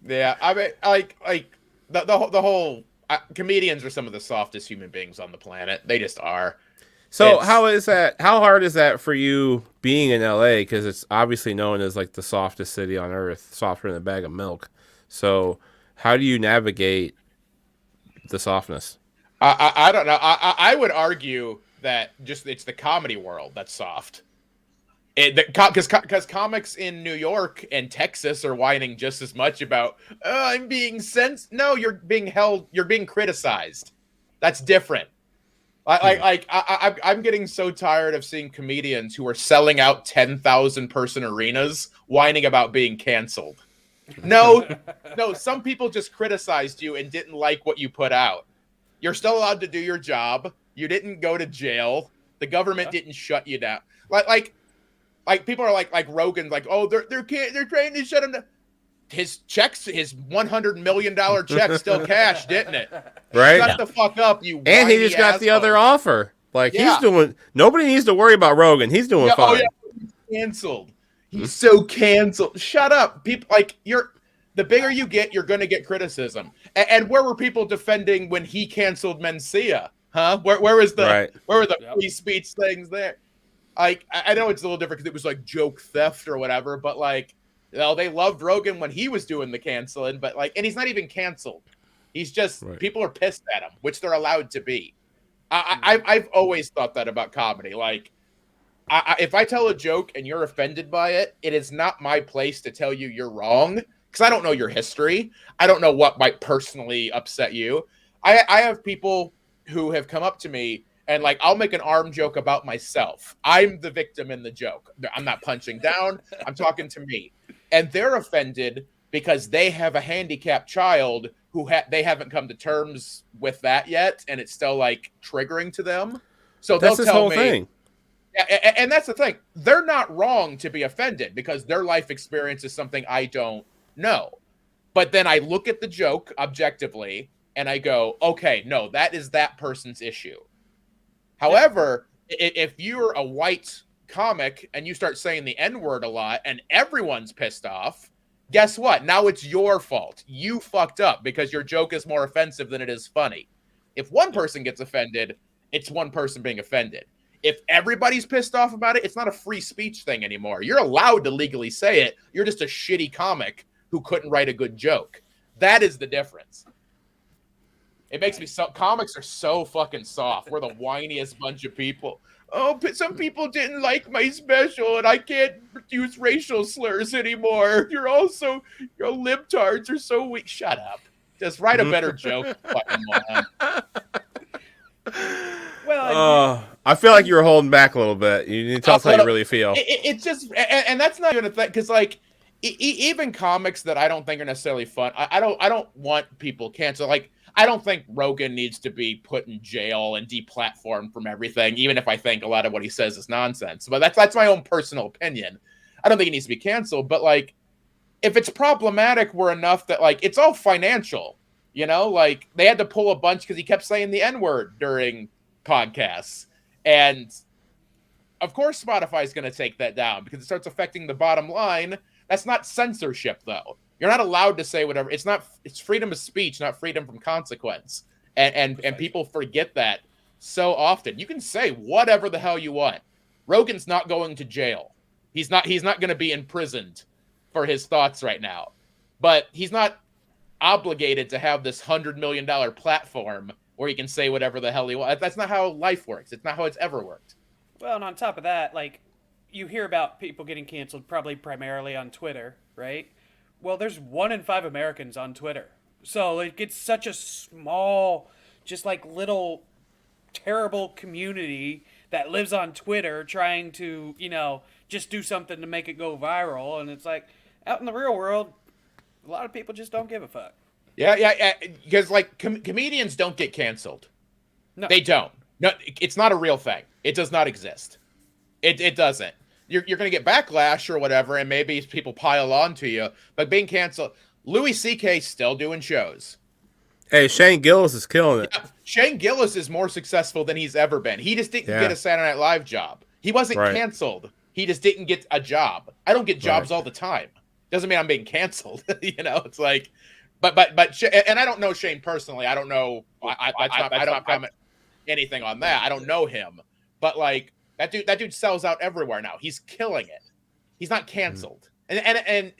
Yeah, I mean, the whole comedians are some of the softest human beings on the planet. They just are. So It's how is that? How hard is that for you being in LA? Because it's obviously known as like the softest city on earth, softer than a bag of milk. So how do you navigate the softness? I don't know. I would argue that just it's the comedy world that's soft. Because comics in New York and Texas are whining just as much about I'm being No, you're being criticized. That's different. Hmm. I'm getting so tired of seeing comedians who are selling out 10,000 person arenas whining about being canceled. No, no, some people just criticized you and didn't like what you put out. You're still allowed to do your job. You didn't go to jail. The government Yeah. didn't shut you down. Like like people are like Rogan, like, oh, they're trying to shut him down. His $100 million check still cashed, didn't it? Right? Shut the fuck up, you And he whiny just got the other asshole. offer. Like he's Yeah. doing. Nobody needs to worry about Rogan. He's doing Yeah. Oh fine. yeah. Canceled. He's so canceled. Shut up. People like you're the bigger you get, you're gonna get criticism. And where were people defending when he canceled Mencia? Huh? Right. Where were the Yep. free speech things there? I know it's a little different because it was like joke theft or whatever, but like, they loved Rogan when he was doing the canceling, but like, and he's not even canceled. He's just Right. people are pissed at him, which they're allowed to be. I've always thought that about comedy. Like, if I tell a joke and you're offended by it, it is not my place to tell you you're wrong because I don't know your history. I don't know what might personally upset you. I have people who have come up to me and like I'll make an arm joke about myself. I'm the victim in the joke. I'm not punching down. I'm talking to me, and they're offended because they have a handicapped child who they haven't come to terms with that yet, and it's still like triggering to them. So That's they'll his tell whole me, thing. and that's the thing. They're not wrong to be offended because their life experience is something I don't know. But then I look at the joke objectively and I go, okay, no, that is that person's issue. Yeah. However, if you're a white comic and you start saying the N word a lot and everyone's pissed off, guess what? Now it's your fault. You fucked up because your joke is more offensive than it is funny. If one person gets offended, it's one person being offended. If everybody's pissed off about it, it's not a free speech thing anymore. You're allowed to legally say it. You're just a shitty comic who couldn't write a good joke. That is the difference. It makes me so. Comics are so fucking soft. We're the whiniest bunch of people. Oh, but some people didn't like my special, and I can't use racial slurs anymore. Your libtards are so weak. Shut up. Just write a better joke, fucking moron. Well, I feel like you were holding back a little bit. You need to tell us how you really feel. It's just, and that's not even a thing, because like even comics that I don't think are necessarily fun. I don't want people canceled. Like I don't think Rogan needs to be put in jail and deplatformed from everything, even if I think a lot of what he says is nonsense. But that's my own personal opinion. I don't think he needs to be canceled. But like, if it's problematic, we're enough that like it's all financial. Like they had to pull a bunch because he kept saying the N word during podcasts, and of course Spotify is going to take that down because it starts affecting the bottom line. That's not censorship, though. You're not allowed to say whatever. It's freedom of speech, not freedom from consequence. And people forget that so often. You can say whatever the hell you want. Rogan's not going to jail. He's not going to be imprisoned for his thoughts right now. But he's not obligated to have this $100 million platform where he can say whatever the hell he wants. That's not how life works. It's not how it's ever worked. well, and on top of that, like you hear about people getting canceled probably primarily on Twitter, right? Well, there's 1 in 5 Americans on Twitter. So like it's such a small, just like little terrible community that lives on Twitter trying to, just do something to make it go viral. And it's like out in the real world, a lot of people just don't give a fuck. Yeah. Because like comedians don't get canceled. No. They don't. No, it's not a real thing. It does not exist. It doesn't. You're going to get backlash or whatever, and maybe people pile on to you. But being canceled, Louis C.K. still doing shows. Hey, Shane Gillis is killing it. Yeah, Shane Gillis is more successful than he's ever been. He just didn't get a Saturday Night Live job. He wasn't Right. canceled. He just didn't get a job. I don't get jobs all the time. Doesn't mean I'm being canceled. It's like, but and I don't know Shane personally. I don't know. I don't comment anything on that. I don't know him, but like that dude sells out everywhere now. He's killing it. He's not canceled. And